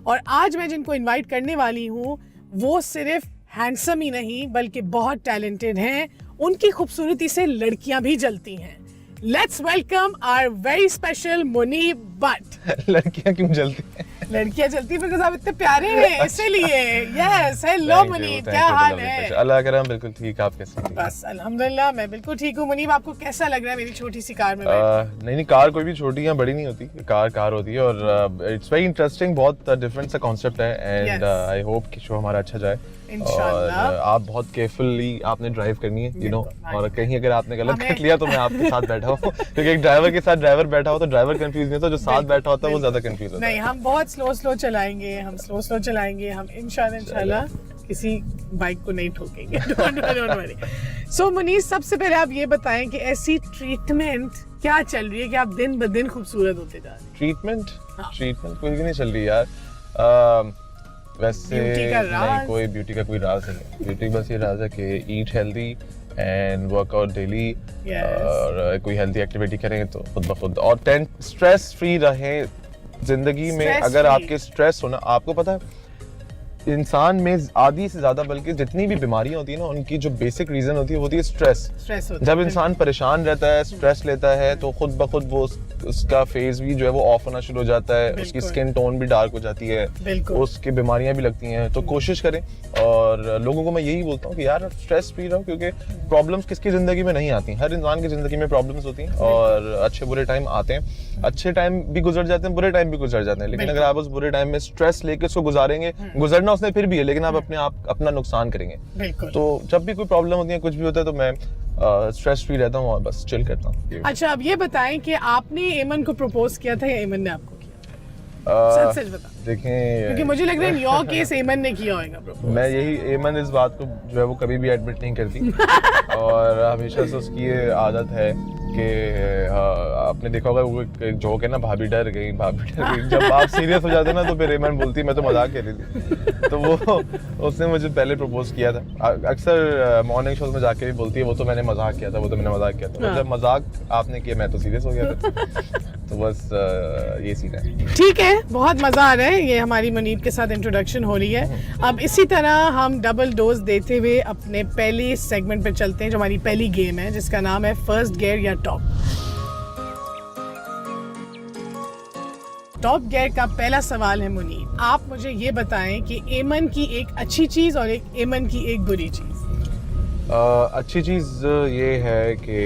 और आज मैं जिनको इनवाइट करने वाली हूँ वो सिर्फ हैंडसम ही नहीं बल्कि बहुत टैलेंटेड हैं, उनकी खूबसूरती से लड़कियां भी जलती हैं। Let's welcome our very special Munib Bhatt. लड़कियां क्यों जलती हैं? लड़कियां जलती बिकॉज आप इतने प्यारे हैं इसलिए। यस, हेलो मुनीब, क्या हाल है? अल्लाह करम, बिल्कुल ठीक। आप कैसे हैं? बस अल्हम्दुलिल्लाह मैं बिल्कुल ठीक हूँ। मुनीब, आपको कैसा लग रहा है मेरी छोटी सी कार में? नहीं, कार कोई भी छोटी या बड़ी नहीं होती, कार होती है और इट्स वेरी इंटरेस्टिंग, बहुत डिफरेंट सा कॉन्सेप्ट है एंड आई होप कि शो हमारा अच्छा जाए। इंशाल्लाह। और आप बहुत केयरफुली आपने ड्राइव करनी है, यू नो, और कहीं अगर आपने गलत कर लिया तो मैं आपके साथ बैठा हूँ क्योंकि एक ड्राइवर के साथ ड्राइवर बैठा हो तो ड्राइवर कंफ्यूज नहीं होता, जो साथ बैठा होता है वो ज्यादा कंफ्यूज होता है। नहीं, हम बहुत स्लो चलाएंगे, हम इंशाल्लाह किसी बाइक को नहीं ठोकेंगे। Don't worry. सो मुनीब, सबसे पहले आप ये बताएं कि ऐसी ट्रीटमेंट क्या चल रही है कि आप दिन ब दिन खूबसूरत होते जा रहे हैं? ट्रीटमेंट कोई भी नहीं चल रही यार। वैसे नहीं, कोई ब्यूटी का कोई राज नहीं है। ब्यूटी बस ये राज है कि eat healthy and workout daily, और कोई हेल्दी एक्टिविटी करें तो खुद ब खुद, और स्ट्रेस फ्री रहें जिंदगी में। अगर आपके स्ट्रेस होना, आपको पता है इंसान में आधी से ज्यादा बल्कि जितनी भी बीमारियां होती है ना, उनकी जो बेसिक रीजन होती है स्ट्रेस। जब इंसान परेशान रहता है, स्ट्रेस लेता है, तो खुद ब खुद वो उसका फेस भी जो है वो ऑफ होना शुरू हो जाता है, उसकी स्किन टोन भी डार्क हो जाती है, उसकी बीमारियां भी लगती हैं। तो कोशिश करें, और लोगों को मैं यही बोलता हूँ कि यार स्ट्रेस फ्री रहो, क्योंकि प्रॉब्लम्स किसकी जिंदगी में नहीं आती। हर इंसान की जिंदगी में प्रॉब्लम्स होती हैं और अच्छे बुरे टाइम आते हैं। अच्छे टाइम भी गुजर जाते हैं, बुरे टाइम भी गुजर जाते हैं, लेकिन अगर आप उस बुरे टाइम में स्ट्रेस लेके उसको गुजारेंगे, गुजरना उसने फिर भी है, लेकिन आप अपना नुकसान करेंगे। तो जब भी कोई प्रॉब्लम होती है, कुछ भी होता है, तो मैं स्ट्रेस फ्री रहता हूँ और बस चिल करता हूँ। अच्छा, अब ये बताएं कि आपने एमन को प्रपोज किया था या एमन ने आपको किया? सच बता। देखें, क्योंकि मुझे लग रहा है योर केस एमन ने किया होगा प्रपोज। मैं यही, एमन इस बात को जो है वो कभी भी एडमिट नहीं करती और हमेशा से उसकी ये आदत है कि आपने देखा होगा वो एक जोक है ना, भाभी डर गई। जब आप सीरियस हो जाते ना तो फिर एमन बोलती मैं तो मजाक कर रही थी। तो वो उसने मुझे पहले प्रपोज किया था। अक्सर मॉर्निंग शोज में जाके भी बोलती है वो तो मैंने मजाक किया था, जब मजाक आपने किया मैं तो सीरियस हो गया था। तो बस ये सीन है। ठीक है, बहुत मजा आ रहा है। ये हमारी मुनीब के साथ इंट्रोडक्शन हो रही है। अब इसी तरह हम डबल डोज देते हुए अपने पहले सेगमेंट पे चलते हैं, जो हमारी पहली गेम है, जिसका नाम है फर्स्ट गियर या टॉप गियर का पहला सवाल है मुनीब, आप मुझे ये बताएं कि एमन की एक अच्छी चीज और एक एमन की एक बुरी चीज। अच्छी चीज ये है कि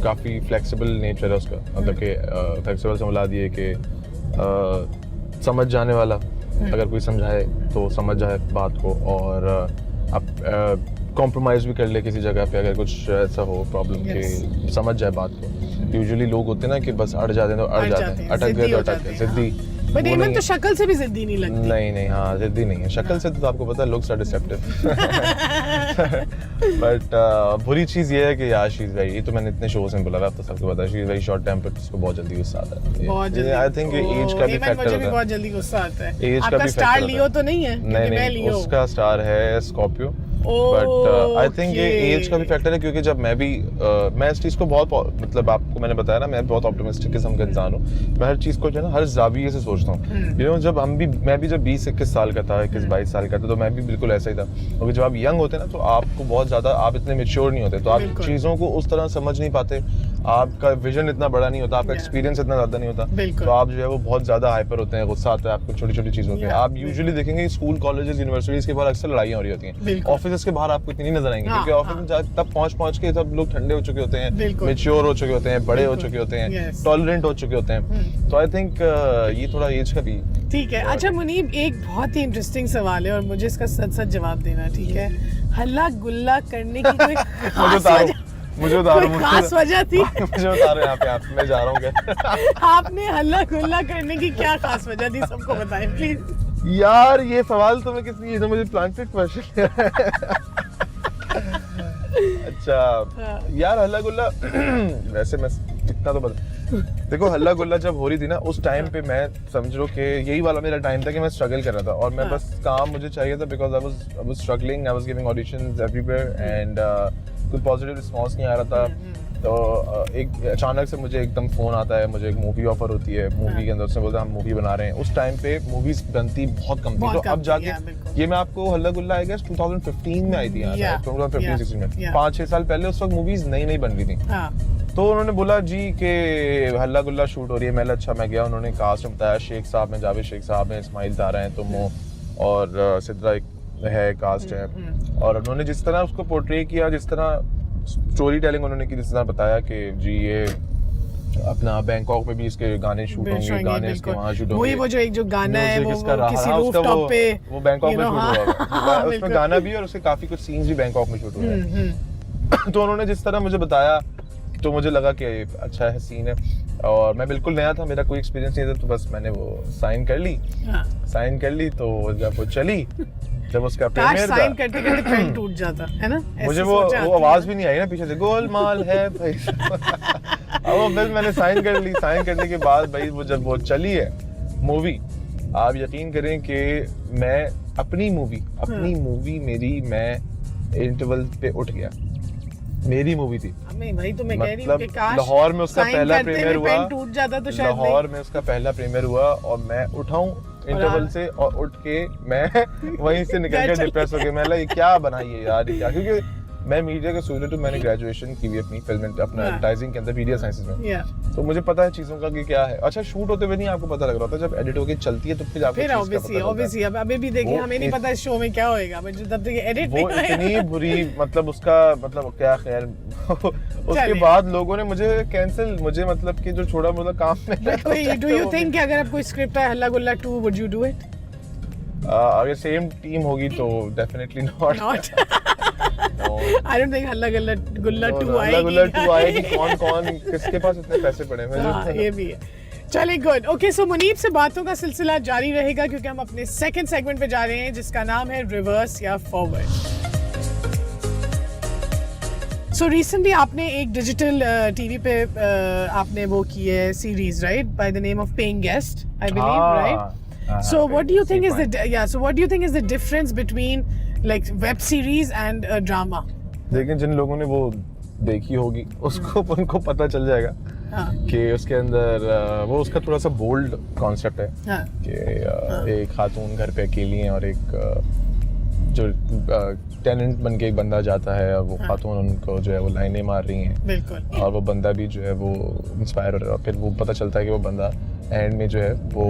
काफ़ी फ्लेक्सिबल नेचर है उसका, मतलब कि फ्लेक्सिबल से मिला दिए कि समझ जाने वाला, अगर कोई समझाए तो समझ जाए बात को, और आप कॉम्प्रोमाइज़ भी कर ले किसी जगह पे, अगर कुछ ऐसा हो प्रॉब्लम के समझ जाए बात को। यूजुअली लोग होते हैं ना कि बस अड़ जाते हैं तो अड़ जाते हैं, अटक गए तो अटक गए, जिद्दी। बट एमन तो शक्ल से भी जिद्दी नहीं लगती। नहीं, हाँ, जिद्दी नहीं है शक्ल से, तो आपको पता है लुक्स आर डिसेप्टिव। बट बुरी चीज़ ये है कि यार शी इज वेरी, ये तो मैंने इतने शोज में बोला, अब तो सबको पता है, she is very short tempered, उसको बहुत जल्दी गुस्सा आता है। आई थिंक एज का भी फैक्टर होता है। बहुत जल्दी गुस्सा आता है। एज का भी फैक्टर स्टार लियो तो नहीं है? नहीं, उसका स्टार है स्कॉर्पियो। बट आई थिंक ये एज का भी फैक्टर है, क्योंकि जब मैं इस चीज़ को बहुत, मतलब आपको मैंने बताया ना, मैं बहुत ऑप्टिमिस्टिक किस्म का इंसान हूँ। मैं हर चीज़ को जो है ना हर जाविये से सोचता हूँ। यू नो, जब मैं भी जब 20-21 साल का था, 21-22 साल का था, तो मैं भी बिल्कुल ऐसा ही था। क्योंकि जब आप यंग होते हैं ना तो आपको बहुत ज़्यादा, आप इतने मेच्योर नहीं होते, तो आप चीज़ों को उस तरह समझ नहीं पाते, आपका विजन इतना बड़ा नहीं होता, आपका एक्सपीरियंस इतना ज़्यादा नहीं होता, तो आप जो है वो बहुत ज़्यादा हाइपर होते हैं, गुस्सा आता है आपको छोटी छोटी चीज़ों पे। आप यूजुअली देखेंगे स्कूल, कॉलेजेस, यूनिवर्सिटीज़ के बाहर अक्सर लड़ाइयाँ हो रही होती हैं, ऑफिस के बाहर आपको इतनी नजर आएंगे, क्योंकि ऑफिस में तब पहुंच के सब लोग ठंडे हो चुके होते हैं, मेच्योर हो चुके होते हैं, बड़े हो चुके होते हैं, टॉलरेंट हो चुके होते हैं। तो आई थिंक ये थोड़ा एज का भी ठीक है। अच्छा मुनीब, एक बहुत ही इंटरेस्टिंग सवाल है और मुझे इसका सच जवाब देना, ठीक है? हल्ला गुल्ला करने की कोई मुझे बता रहा हूँ खास वजह थी? मुझे बता रहे हैं यहाँ पे, आप मैं जा रहा हूँ क्या? आपने हल्ला गुल्ला करने की क्या खास वजह थी, सबको बताएं प्लीज। यार ये सवाल तो मैं किसी, ये तो मुझे प्लांटेड क्वेश्चन। अच्छा यार, हल्ला गुल्ला वैसे मैं इतना तो बता, देखो हल्ला गुल्ला जब हो रही थी ना उस टाइम पे, मैं समझ लो कि यही वाला मेरा टाइम था कि मैं स्ट्रगल कर रहा था, और मैं बस काम मुझे चाहिए था, because I was struggling, I was giving auditions everywhere and कोई पॉजिटिव रिस्पांस नहीं आ रहा था। तो एक अचानक से मुझे एकदम फोन आता है, मुझे एक मूवी ऑफर होती है, मूवी के अंदर उसने बोलता है हम मूवी बना रहे हैं। उस टाइम पे मूवीज बनती बहुत कम थी, तो अब जाके ये मैं आपको हल्ला गुल्ला आई गेस 2015 में आई थी यहाँ, 2015-16 में, 5-6 साल पहले उस वक्त मूवीज नई बन रही थी। तो उन्होंने बोला जी कि हल्ला गुल्ला शूट हो रही है। मैं अच्छा, मैं गया, उन्होंने कास्ट में बताया, शेख साहब हैं, जावेद शेख साहब हैं, इस्माइल तारा हैं, तुम हो और सिद्रा एक है, कास्ट है। और उन्होंने जिस तरह उसको पोर्ट्रे किया, जिस तरह स्टोरी टेलिंग उन्होंने की, जिस तरह बताया कि जी ये अपना बैंकॉक में भी इसके गाने शूट होंगे, गाने इसके वहाँ शूट होंगे। वो जो एक जो गाना है वो किसी रूफटॉप पे, वो बैंकॉक में शूट हुआ, उसमें गाना भी और उसके काफी कुछ सीन्स भी बैंकॉक में शूट हुए हैं। तो उन्होंने जिस तरह मुझे बताया तो मुझे लगा कि अच्छा है सीन है, और मैं बिल्कुल नया था, मेरा कोई एक्सपीरियंस नहीं था, तो बस मैंने वो साइन कर ली। तो जब वो चली, जब उसका प्रीमियर था, साइन करते करते पेन टूट जाता है ना, मुझे वो आवाज भी नहीं आई ना पीछे से, गोलमाल है भाई। अब वो फिर मैंने साइन कर ली। साइन करने के बाद भाई वो जब वो चली है मूवी, आप यकीन करें कि मैं अपनी मूवी मेरी, मैं इंटरवल पे उठ गया, मेरी मूवी थी भाई, तो मैं कह रही हूं कि काश लाहौर में उसका पहला प्रीमियर हुआ, टूट जाता तो शायद लाहौर में उसका पहला प्रीमियर हुआ और मैं उठाऊं इंटरवल से, और उठ के मैं वहीं से निकल के डिप्रेस हो गया। मैं लगा क्या बनाइए यार, क्या, क्योंकि मैं मीडिया का स्टूडेंट हूं, मैंने ग्रेजुएशन की हुई अपनी फिल्म अपना एडवर्टाइजिंग के अंदर, मीडिया साइंसेस में, तो मुझे पता है चीजों का कि क्या है। अच्छा, शूट होते हुए नहीं आपको पता लग रहा होता, जब एडिट होके चलती है तो फिर आपको ऑब्वियसली अब अभी भी देखिए, हमें नहीं पता इस शो में क्या होएगा, बट जब तक एडिट वो इतनी बुरी, मतलब उसका मतलब क्या, खैर उसके बाद लोगों ने मुझे कैंसिल, मुझे मतलब कि जो छोड़ा मोटा काम में। डू यू थिंक कि अगर अब कोई स्क्रिप्ट है हल्ला गुल्ला 2, वुड यू डू इट? अगर सेम टीम होगी तो definitely not. I don't think हल्ला गुल्ला 2 आएगी। हल्ला गुल्ला 2 आएगी, कौन किसके पास इतने पैसे पड़े हैं? ये भी है। चलिए, गुड। ओके, सो मुनीब से बातों का सिलसिला जारी रहेगा, क्योंकि हम अपने सेकंड सेगमेंट पे जा रहे हैं, जिसका नाम है रिवर्स या फॉरवर्ड। सो रिसेंटली आपने एक डिजिटल टीवी पे आपने वो की है series, right, by the name of paying guest, I believe, right? So what do you think is the difference between like web series and a drama? लेकिन जिन लोगों ने वो देखी होगी उसको उनको पता चल जाएगा कि उसके अंदर वो उसका थोड़ा सा बोल्ड कॉन्सेप्ट है कि एक खातून घर पे अकेली है और एक जो टेनेंट बन के एक बंदा जाता है और वो खातून उनको जो है वो लाइनें मार रही हैं, बिल्कुल, और वो बंदा भी जो है वो इंस्पायर हो रहा है। फिर वो पता चलता है कि वो बंदा एंड में जो है वो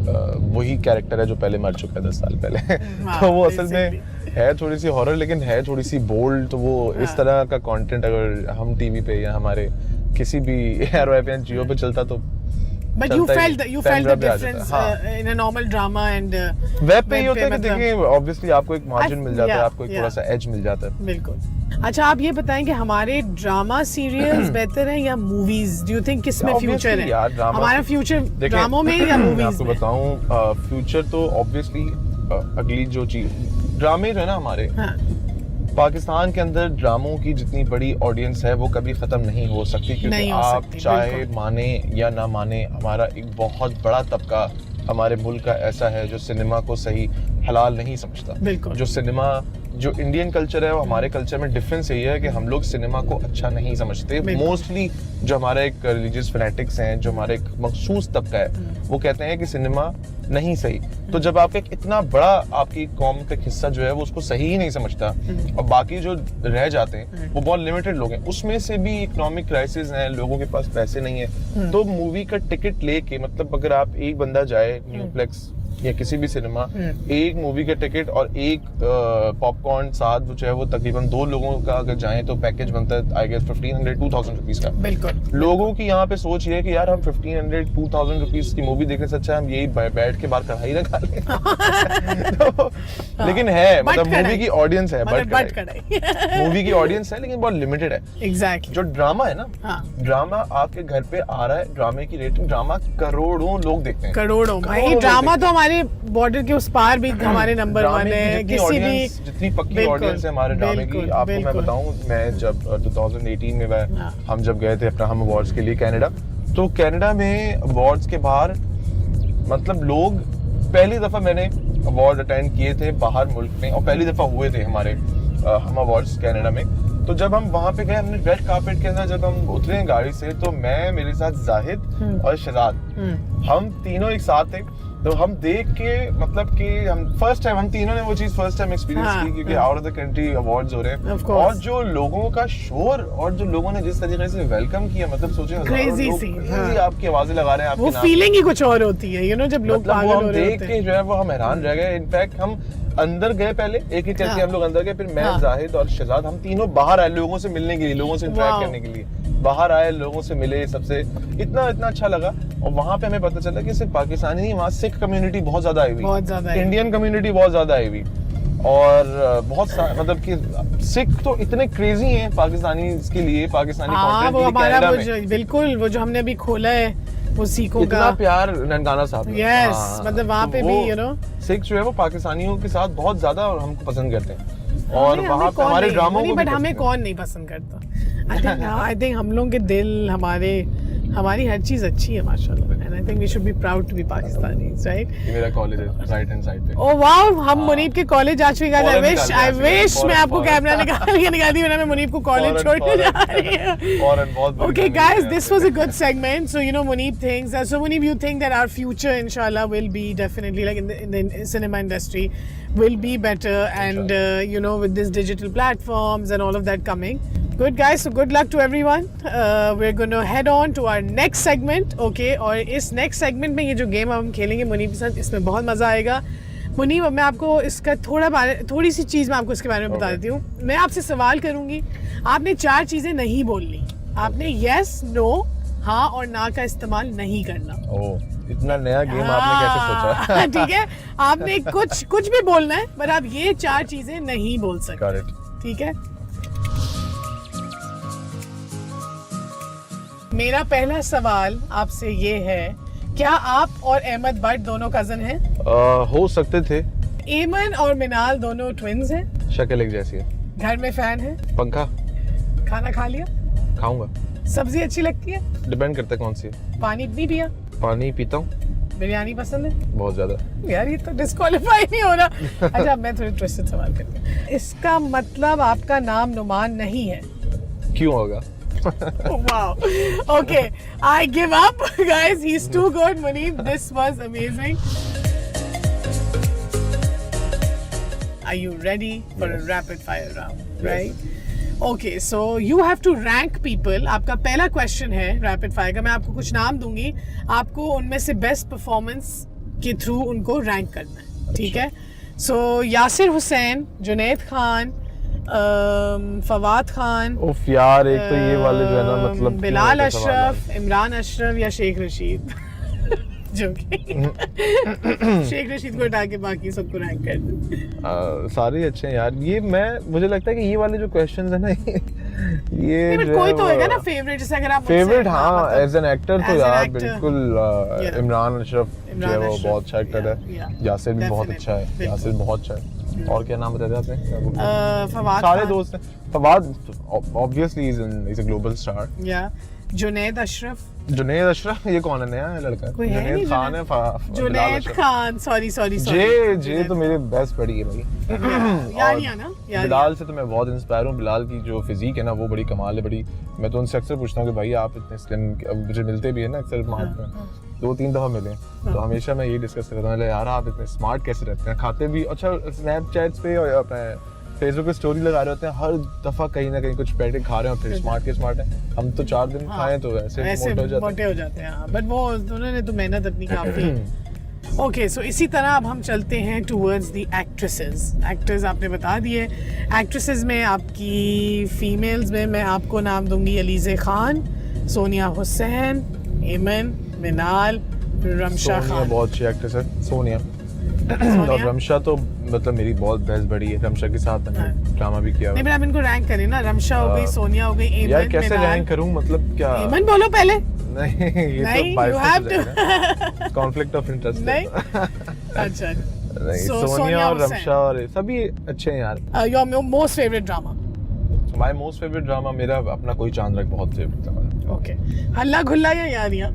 वही कैरेक्टर है जो पहले मर चुका है 10 साल पहले। तो वो असल में है थोड़ी सी हॉरर, लेकिन है थोड़ी सी बोल्ड। तो वो इस तरह का कंटेंट अगर हम टीवी पे या हमारे किसी भी एयरवेव पे जियो पे चलता तो But you felt the difference in a normal drama and web पे ये होता है कि देखिए ऑब्वियसली आपको एक मार्जिन मिल जाता है, आपको एक थोड़ा सा एज मिल जाता है। बिल्कुल। अच्छा, आप ये बताएं कि हमारे ड्रामा सीरियल्स बेहतर हैं या मूवीज? डू यू थिंक किसमें फ्यूचर है? हमारा फ्यूचर ड्रामों में या मूवीज में? आपको बताऊं, फ्यूचर तो ऑब्वियसली अगली जो चीज ड्रामे जो है ना हमारे पाकिस्तान के अंदर, ड्रामों की जितनी बड़ी ऑडियंस है वो कभी खत्म नहीं हो सकती, क्योंकि आप चाहे माने या ना माने, हमारा एक बहुत बड़ा तबका हमारे मुल्क का ऐसा है जो सिनेमा को सही हलाल नहीं समझता। जो सिनेमा, जो इंडियन कल्चर है वो हमारे कल्चर में डिफरेंस यही है कि हम लोग सिनेमा को अच्छा नहीं समझते। मोस्टली जो हमारा एक रिलीजियस फैनेटिक्स हैं, जो हमारा एक मखसूस तबका है, वो कहते हैं कि सिनेमा नहीं सही। तो जब आपका एक इतना बड़ा आपकी कौम का हिस्सा जो है वो उसको सही ही नहीं समझता, और बाकी जो रह जाते हैं वो बहुत लिमिटेड लोग हैं, उसमें से भी इकोनॉमिक क्राइसिस है, लोगों के पास पैसे नहीं है, तो मूवी का टिकट लेके, मतलब अगर आप एक बंदा जाए न्यूप्लेक्स या किसी भी सिनेमा, एक मूवी का टिकट और एक पॉपकॉर्न साथ जो है वो तकरीबन 2 लोगों का अगर जाएं तो पैकेज बनता है आई गेस 1500-2000 रुपीस का। बिल्कुल। लोगों की यहाँ पे सोच ये है कि यार हम 1500-2000 रुपीस की मूवी देखने से अच्छा हम यही बैठ के बाहर कढ़ाई ना खा लें। तो, लेकिन है मतलब मूवी की ऑडियंस है, मूवी की ऑडियंस है लेकिन बहुत लिमिटेड है। एग्जैक्टली। जो ड्रामा है ना, ड्रामा आपके घर पे आ रहा है, ड्रामे की रेटिंग, ड्रामा करोड़ों लोग देखते हैं, करोड़ों भाई। ड्रामा तो हमारे बॉर्डर के उस पार भी हमारे नंबर 1 है। किसी भी जितनी पक्की ऑडियंस है हमारे ड्रामे की, आपको मैं बताऊं, मैं जब 2018 में हम जब गए थे अपना हम अवार्ड्स के लिए कनाडा, तो कनाडा में अवार्ड्स के बाहर मतलब लोग, पहली दफा मैंने अवार्ड अटेंड किए थे बाहर मुल्क में, और पहली दफा हुए थे हमारे हम अवार्ड्स कनाडा में, तो जब हम वहाँ पे गए, हमने रेड कार्पेट के अंदर जब हम उतरे गाड़ी से, तो मैं, मेरे साथ जाहिद और शहजाद, हम तीनों एक साथ थे। तो हम देख के मतलब कि हम फर्स्ट टाइम, हम तीनों ने वो चीज फर्स्ट टाइम एक्सपीरियंस की, क्योंकि out of the country awards हो रहे हैं, और जो लोगों का शोर और जो लोगों ने जिस तरीके से वेलकम किया, मतलब सोचे क्रेजी आपकी आवाजें लगा रहे हैं, वो फीलिंग ही कुछ और होती है, यू नो, जब लोग पागल हो रहे होते हैं। देख के जो है वो हम हैरान रह गए। इनफैक्ट हम अंदर गए, पहले एक एक करके हम लोग अंदर गए, फिर मैं, जाहिद और शहजाद, हम तीनों बाहर आए लोगों से मिलने के लिए, लोगों से इंटरेक्ट करने के लिए बाहर आए, लोगों से मिले, सबसे इतना अच्छा लगा। और वहाँ पे हमें पता चला कि सिर्फ पाकिस्तानी नहीं, वहाँ सिख कम्युनिटी बहुत ज्यादा आई हुई, इंडियन कम्युनिटी बहुत ज्यादा आई हुई, और बहुत मतलब कि सिख तो इतने क्रेजी हैं पाकिस्तानी के लिए, पाकिस्तानी कंटेंट वो हमारा बिल्कुल वो जो हमने अभी खोला है वो सिखों का, इतना प्यार ननकाना साहब, यस, मतलब वहाँ पे भी यू नो सिख जो है वो पाकिस्तानियों के साथ बहुत ज्यादा हमको पसंद करते हैं, और वहाँ पे हमारे ड्रामों को, बट हमें कौन नहीं पसंद करता। आई थिंक हम लोग के दिल, हमारी हर चीज अच्छी है माशाल्लाह, and I think we should be proud to be Pakistanis, right. ये मेरा कॉलेज है राइट हैंड साइड पे। ओह वाओ, हम मुनीब के कॉलेज आ चुके हैं। आई विश मैं आपको कैमरा निकाल दी, मैं मुनीब को कॉलेज छोड़ने जा रही हूं। Okay guys, this was a good segment. So you know Muneeb thinks that, so Muneeb, you think that our future inshallah will be definitely like in the cinema industry will be better, and you know, with this digital platforms and all of that coming. Good guys, so good luck to everyone. We're going to head on to our next segment, okay? और इस next segment में ये जो game हम खेलेंगे मुनीब के साथ, इसमें बहुत मज़ा आएगा। मुनीब, मैं आपको इसका थोड़ी सी चीज़ मैं आपको इसके बारे में बता देती हूँ। मैं आपसे सवाल करूँगी, आपने 4 चीज़ें नहीं बोलनी, आपने यस, नो, हाँ और ना का इस्तेमाल नहीं करना। ओह, इतना नया गेम आपने कैसे सोचा? ठीक है, आपने कुछ भी बोलना है, पर आप ये 4 चीज़ें नहीं बोल सकते, ठीक है? मेरा पहला सवाल आपसे ये है, क्या आप और अहमद भट्ट दोनों कजन हैं? हो सकते थे। एमन और मिनाल दोनों ट्विन्स हैं? शक्ल एक जैसी है। घर में फैन है? पंखा। खाना खा लिया? खाऊंगा। सब्जी अच्छी लगती है? डिपेंड करता है कौन सी है। पानी नहीं पिया? पानी पीता हूँ। बिरयानी पसंद है? बहुत ज्यादा। यार ये तो डिस्क्वालीफाई नहीं हो रहा। अच्छा, मैं थोड़ी ट्विस्टेड सवाल करती हूँ। इसका मतलब आपका नाम नुमान नहीं है? क्यों होगा? Wow. Okay, I give up, guys. He's too good, Muneeb. This was amazing. Are you ready for a rapid fire round? Right? Okay, so you have to rank people. आपका पहला क्वेश्चन है रैपिड फायर का। मैं आपको कुछ नाम दूंगी, आपको उनमें से बेस्ट परफॉर्मेंस के थ्रू उनको रैंक करना है, ठीक है? So यासिर हुसैन, जुनैद खान, फवाद खान, उफ यार, एक तो ये वाले जो है ना, मतलब बिलाल अशरफ, इमरान अशरफ या शेख रशीद। शेख रशीद को हटा के बाकी सबको रैंक कर दो। सारे अच्छे हैं यार। ये मुझे लगता है कि ये वाले जो क्वेश्चंस है ना, ये कोई तो होगा ना फेवरेट, जैसे अगर आप फेवरेट, हाँ, एज एन एक्टर तो यार बिल्कुल इमरान अशरफ जो है वो बहुत अच्छा एक्टर है। यासिर भी बहुत अच्छा है, यासिर बहुत अच्छा है। और क्या नाम बताया आपने? फवाद। सारे दोस्त हैं। Fawad obviously is a global star. या जुनैद अशरफ। जुनैद अशरफ, ये कौन है? नया है लड़का? जुनैद खान है। जुनैद खान, सॉरी जे तो मेरे बेस्ट पड़ी है भाई। यारियां ना, बिलाल से तो मैं बहुत इंस्पायर हूँ। बिलाल की जो फिजिक है ना, वो बड़ी कमाल है, बड़ी। मैं तो उनसे अक्सर पूछता हूँ कि भाई आप इतने स्लिम, मुझे मिलते भी है ना अक्सर मार्ट में, 2-3 दफा मिले, तो हमेशा मैं ये डिस्कस करता हूँ, यार आप इतने स्मार्ट कैसे रहते हैं, खाते भी अच्छा, स्नैपचैट्स पे और अपने फेसबुक पे स्टोरी लगा रहे होते हैं, हर दफा कहीं ना कहीं कुछ पैटे खा रहे हैं, और फिर स्मार्ट है। हम तो 4 दिन खाएं तो ऐसे मोटे हो जाते हैं। बट वो उन्होंने तो मेहनत अपनी काफी। ओके, सो इसी तरह अब हम चलते हैं टूवर्ड्स द एक्ट्रेसेस। एक्टर्स आपने बता दिए। एक्ट्रेसेस में आपकी फीमेल्स में मैं आपको नाम दूंगी अलीज़े खान, सोनिया हुसैन, एमन, मिनाल, रमशा खान। बहुत अच्छी एक्ट्रेस है सोनिया। और रमशा तो मतलब मेरी बहुत बेस्ट बड़ी है। रमशा के साथ मैंने ड्रामा भी किया। नहीं, आप इनको रैंक करें ना। रमशा हो गई, सोनिया हो गई, एमन, यार कैसे रैंक करूं, मतलब क्या? एमन बोलो पहले। नहीं, ये तो बाइस कॉन्फ्लिक्ट ऑफ इंटरेस्ट। नहीं, अच्छा नहीं, सोनिया और रमशा और सभी अच्छे हैं यार। Your most favourite drama? My most favourite drama मेरा अपना कोई चांद रात बहुत फेवरेट था। ओके, हल्ला गुल्ला या यारियां?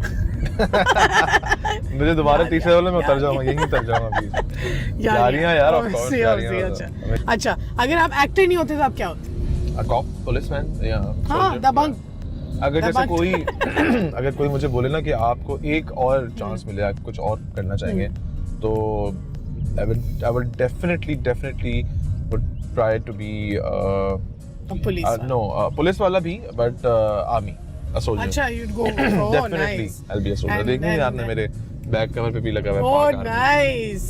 मुझे दोबारा तीसरे वाले में उतर जाऊंगा, यहीं उतर जाऊंगा प्लीज। यारियां यार, ऑफ कोर्स यारियां। अच्छा, अगर आप एक्टर नहीं होते तो आप क्या होते? a cop, policeman या हाँ, soldier. दबंग। अगर जैसे कोई अगर कोई मुझे बोले ना कि आपको एक और चांस मिले, आप कुछ और करना चाहेंगे, तो I would definitely would try to be police वाला भी, but army, a soldier. अच्छा, you'd go. Oh, Definitely, nice. I'll be a soldier. देखने नहीं आपने मेरे बैक कवर पे भी लगा हुआ है Oh, पाक army. nice.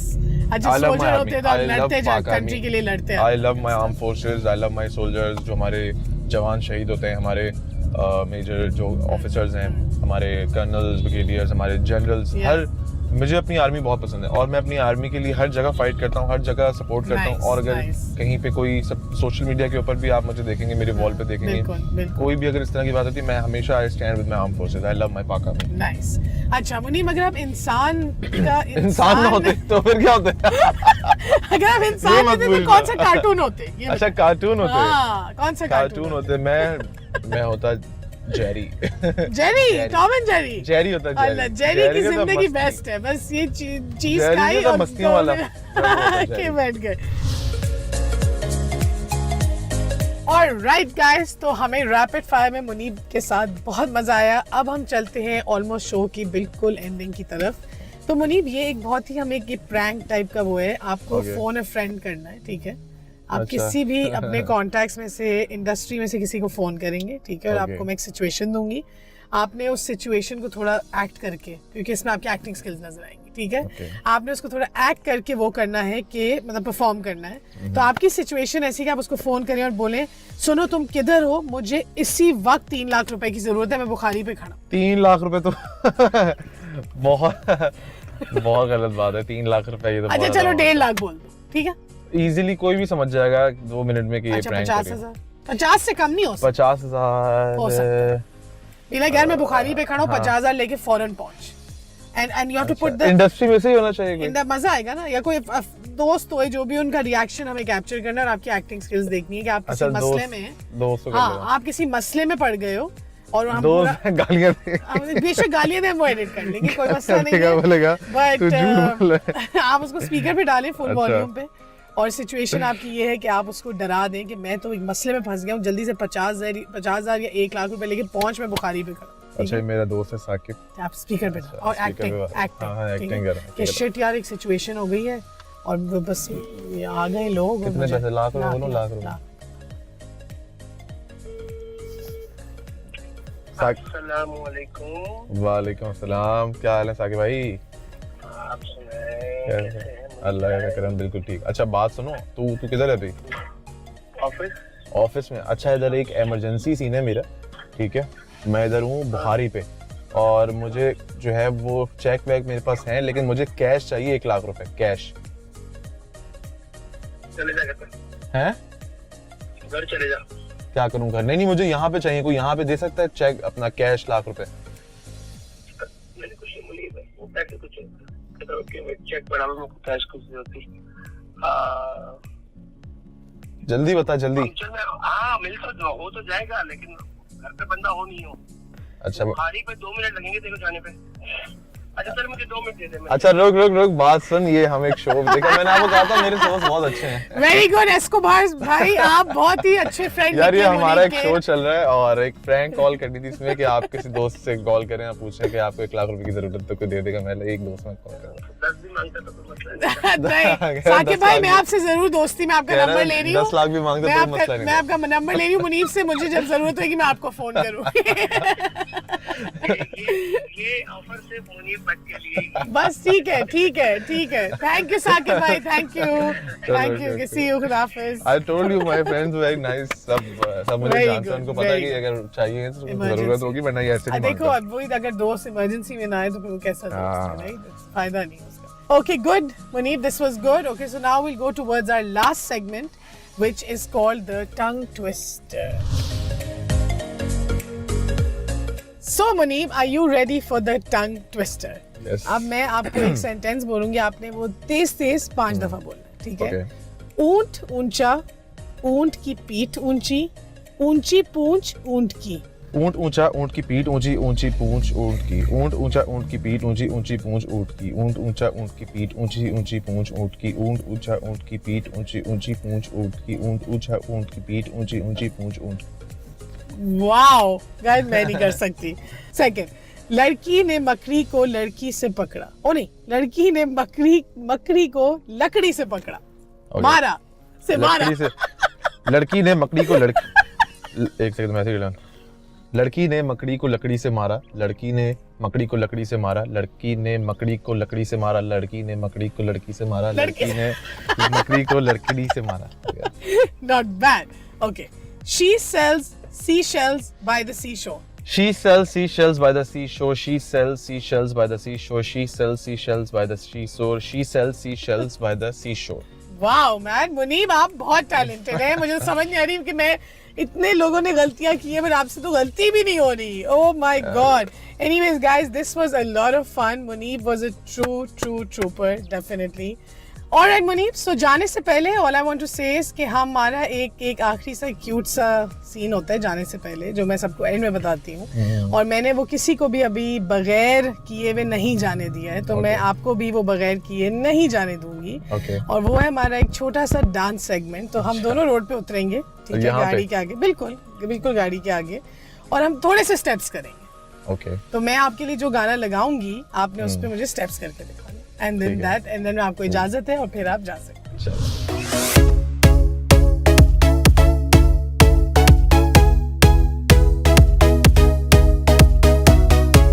अच्छा, I love my soldier army. होते तो आप I love लड़ते Pak कंट्री army. के लिए लड़ते I love my armed forces. I love my soldiers. जो हमारे जवान शहीद होते हैं, हमारे मेजर जो ऑफिसर्स हैं, हमारे कर्नल्स, ब्रिगेडियर्स, हमारे जनरल्स, Yeah. मुझे अपनी आर्मी बहुत पसंद है और मैं अपनी आर्मी के लिए हर जगह फाइट करता हूँ, हर जगह सपोर्ट करता हूँ। Nice, और अगर nice. कहीं पे कोई सोशल मीडिया के ऊपर भी आप मुझे देखेंगे, मेरे वॉल पे देखेंगे, बिल्कुल। कोई भी अगर इस तरह की बात होती है, मैं हमेशा I stand with my armed forces. I love my पाक आर्मी। नाइस। अच्छा मुनीम, अगर आप इंसान का इंसान ना होते तो फिर क्या होता है? अगर आप इंसान मत होते तो पूछना। कौन सा कार्टून होते? ये अच्छा, कार्टून होते हैं। हाँ, कौन सा कार्टून होते। मैं होता Jerry. Jerry, Tom and Jerry. Jerry होता है। अल्लाह, जेरी की का तो जिंदगी मस्ती। बेस्ट है, बस ये चीज जेरी खाई का और मस्तियों वाला। के बैठ गए। और राइट गाइस, तो हमें रैपिड फायर में मुनीब के साथ बहुत मजा आया। अब हम चलते हैं ऑलमोस्ट शो की बिल्कुल एंडिंग की तरफ। तो मुनीब, ये एक बहुत ही हमें एक प्रैंक टाइप का वो है, आपको Okay. फोन अ फ्रेंड करना है, ठीक है? आप अच्छा। किसी भी अपने कॉन्टैक्ट्स में से, इंडस्ट्री में से किसी को फोन करेंगे, ठीक है? और Okay. आपको मैं एक सिचुएशन दूंगी, आपने उस सिचुएशन को थोड़ा एक्ट करके, क्योंकि इसमें आपकी एक्टिंग स्किल्स नजर आएंगी, ठीक है? Okay. आपने उसको थोड़ा एक्ट करके वो करना है कि मतलब परफॉर्म करना है। तो आपकी सिचुएशन ऐसी कि आप उसको फोन करें और बोलें, सुनो तुम किधर हो, मुझे इसी वक्त 3 लाख रुपए की जरूरत है, मैं बुखारी पे खड़ा हूं। 3 लाख रुपए तो बहुत गलत बात है। 3 लाख रुपए ये तो अच्छा चलो 1.5 लाख बोल दो, ठीक है? इजीली कोई भी समझ जाएगा 2 मिनट में कि ये अच्छा प्रैंक 50,000, 50 से कम नहीं हो सकता। 50,000 हो सकता है। यार मैं बुखारी पे खड़ा हूँ, 50,000 लेके फौरन पहुंच। And you have to put the industry में से ही होना चाहिए कोई। मजा आएगा ना, या कोई दोस्त हो, जो भी उनका रिएक्शन हमें कैप्चर करना है और आपकी एक्टिंग स्किल्स देखनी है कि आप किसी अच्छा, मसले में हैं। दोस्तों का हाँ, आप किसी मसले में पड़ गए हो और हम दोस्त गालियां बेशक गालियां दें, वो एडिट कर लेंगे, कोई मसला नहीं देगा, है। बोलेगा बट तू झूठ बोल रहा है। आप उसको स्पीकर पे डालें फुल अच्छा। वॉल्यूम पे, और सिचुएशन आपकी ये है कि आप उसको डरा दें कि मैं तो एक मसले में फंस गया हूँ, जल्दी से 50,000 या 1 लाख रुपए लेके पहुंच, मैं बुखारी पे खड़ा हूं। अच्छा, ये मेरा दोस्त है साकिब। आप स्पीकर पे डालो और speaker एक्टिंग पे बात। हाँ, एक्टिंग acting कर रहा हूं, कि ठीक है। शिट यार, एक सिचुएशन हो गई है और बस ये आ गए लोग। कितने मुझे- पैसे? लाख रुपए बोलो, लाख रुपए। अस्सलामुअलैकुम। वालेकुम अस्सलाम। क्या हाल है साकिब भाई? आप सुनाएं? अल्लाह का करम, बिल्कुल ठीक। अच्छा बात सुनो, तू किधर है अभी? ऑफिस। ऑफिस में? अच्छा, इधर एक इमरजेंसी सीन है मेरा, ठीक है? मैं इधर हूँ बुखारी पे, और मुझे जो है वो चेक वैक मेरे पास है, लेकिन मुझे कैश चाहिए 1 लाख रुपए कैश। चले जा घर हैं? घर चले जा। क्या करूँ घर? नहीं, मुझे यहाँ पे चाहिए। कोई यहाँ पे दे सकता है चेक अपना कैश 1 लाख रुपए? मैंने कुछ नहीं बोली, वो पैसे कुछ चेक बढ़ावा में कैश कुछ होती। हाँ जल्दी बता, जल्दी। फंक्शन में हाँ मिल तो हो तो जाएगा, लेकिन घर पे बंदा हो नहीं हो। अच्छा बुखारी पे 2 मिनट लगेंगे तेरे को जाने पे। अच्छा चल मुझे 2 मिनट दे दे। अच्छा, रुक बात सुन। ये हम एक शो देखा, मैंने आपको कहा था मेरे दोस्त बहुत अच्छे हैं। वेरी गुड एस्कोबार भाई, आप बहुत ही अच्छे फ्रेंड। यार ये हमारा एक शो चल रहा है और एक प्रैंक कॉल करनी थी इसमें कि आप किसी दोस्त से कॉल करें, आप पूछें कि आपको 1 लाख रुपए की जरूरत है तो कोई दे देगा। मैं एक दोस्त में कॉल कर रहा हूं। 10 भी मांगता तो कोई मसला नहीं। नहीं साकिब भाई, मैं आपसे जरूर दोस्ती में आपका नंबर ले रही हूँ। 10 लाख भी मांगता तो कोई मसला मैं नहीं। आपका नंबर ले रही हूँ मुनीब से, मुझे जब जरूरत होगी मैं आपको फोन करूँगी। ये ऑफर सिर्फ मुनीब भट्ट के लिए ही है। बस ठीक है। थैंक यू साकिब भाई, थैंक यू। सी यू, खुदा हाफिज। I told you my friends very nice। सब मुझे Very जानते हैं, good, उनको पता है very कि अगर चाहिए तो Emergency। जरूरत होगी, वरना ये ऐसे नहीं देखो मांगता। अब वही, अगर दोस्त इमरजेंसी में ना आए तो फिर वो कैसा दोस्त हाँ। है, नहीं फायदा नहीं उसका। Okay good Munib, this was good. Okay so now we'll go towards our last segment which is called the tongue twister. So Muneeb, are you ready for the tongue twister? Yes. अब मैं आपको एक सेंटेंस बोलूंगी, आपने वो तेज 5 दफा बोलना है, ठीक है? Okay. ऊंट ऊंचा, ऊंट की पीठ ऊंची, ऊंची पूंछ ऊंट की, ऊंट ऊंचा ऊंट की पीठ ऊंची ऊंची पूंछ ऊंट की ऊंट ऊंचा ऊंट की पीठ ऊंची ऊंची पूंछ ऊंट की ऊंट ऊंचा ऊंट की पीठ ऊंची ऊंची पूंछ ऊंट की ऊंट ऊंचा ऊंट की पीठ ऊंची ऊंची पूंछ ऊंट की ऊंट ऊंचा ऊंट की पीठ ऊंची ऊंची पूंछ ऊंट। वाओ गाइस, मैं नहीं कर सकती। सेकंड, लड़की ने मकड़ी को लड़की से पकड़ा। ओ नहीं, लड़की ने मकड़ी को लकड़ी से पकड़ा। मारा से मारा। लड़की ने मकड़ी को एक सेकंड मैसेज। लड़की ने मकड़ी को लकड़ी से मारा, लड़की ने मकड़ी को लकड़ी से मारा, लड़की ने मकड़ी को लकड़ी से मारा, लड़की ने मकड़ी को लड़की से मारा, लड़की ने मकड़ी को लकड़ी से मारा। Not bad. Okay. She sells seashells by the seashore. She sells seashells by the seashore. She sells seashells by the seashore. She sells seashells by the seashore. She sells seashells by the seashore. Wow man, Munib आप बहुत talented है। मुझे समझ नहीं आ रही कि मैं, इतने लोगों ने गलतियां की है पर आपसे तो गलती भी नहीं हो रही। Oh my God. Anyways guys, this was a lot of fun. Munib was a true trooper definitely. Alright Munib, so जाने से पहले all I want to say is कि हमारा एक आखिरी सा क्यूट सा सीन होता है जाने से पहले, जो मैं सबको एंड में बताती हूँ। और मैंने वो किसी को भी अभी बगैर किए हुए नहीं जाने दिया है, तो मैं आपको भी वो बगैर किए नहीं जाने दूंगी। और वो है हमारा एक छोटा सा डांस सेगमेंट। तो हम दोनों रोड पे उतरेंगे, ठीक है, गाड़ी के आगे, बिल्कुल गाड़ी के आगे, और हम थोड़े से स्टेप्स करेंगे। तो मैं आपके लिए जो गाना लगाऊंगी, आपने उस पर मुझे स्टेप्स करके दिखाना, एंड देन मैं आपको इजाजत है और फिर आप जा सकते हैं।